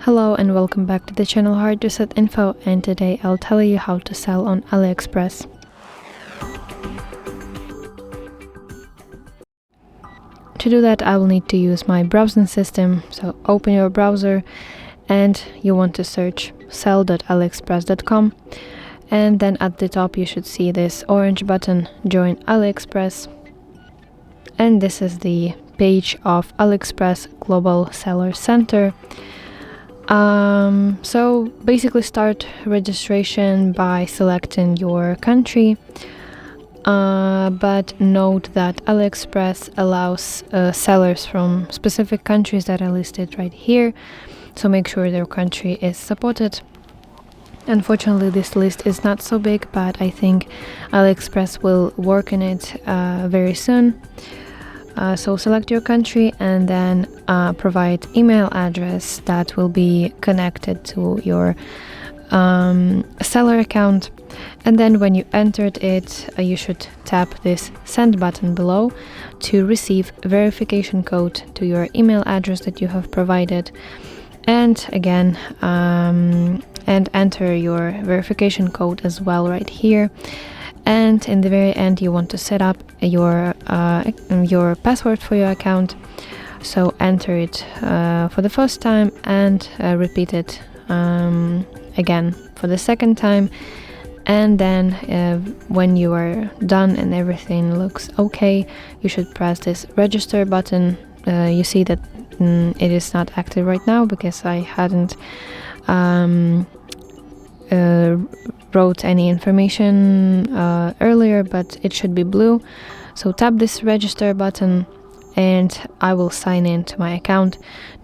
Hello and welcome back to the channel HardReset.Info, and today I'll tell you how to sell on AliExpress. To do that, I will need to use my browsing system. So open your browser and you want to search sell.aliexpress.com, and then at the top you should see this orange button, Join AliExpress, and this is the page of AliExpress Global Seller Center. So basically start registration by selecting your country, but note that AliExpress allows sellers from specific countries that are listed right here, so make sure their country is supported. Unfortunately, this list is not so big, but I think AliExpress will work on it very soon. So select your country and then provide email address that will be connected to your seller account, and then when you entered it, you should tap this send button below to receive verification code to your email address that you have provided, and again and enter your verification code as well right here. And in the very end, you want to set up your password for your account. So enter it for the first time and repeat it again for the second time. And then when you are done and everything looks okay, you should press this register button. You see that it is not active right now because I hadn't wrote any information earlier, but it should be blue. So tap this register button and I will sign in to my account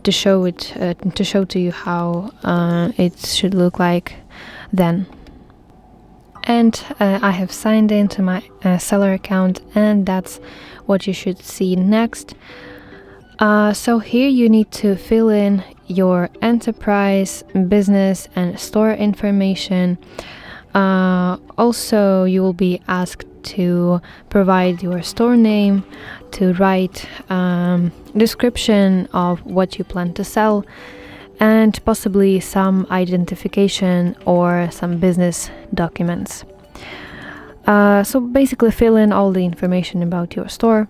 to show to you how it should look like then. And I have signed into my seller account, and that's what you should see next. So here you need to fill in your enterprise, business and store information. Also, you will be asked to provide your store name, to write description of what you plan to sell, and possibly some identification or some business documents. So basically fill in all the information about your store,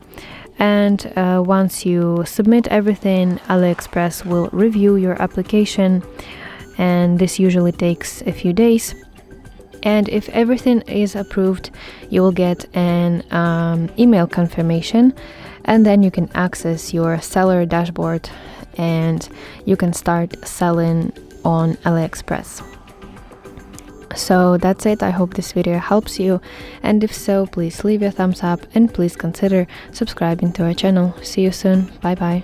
and once you submit everything, AliExpress will review your application, and this usually takes a few days. And if everything is approved, you will get an email confirmation, and then you can access your seller dashboard and you can start selling on AliExpress. So that's it. I hope this video helps you, and if so, please leave a thumbs up and please consider subscribing to our channel. See you soon. Bye bye.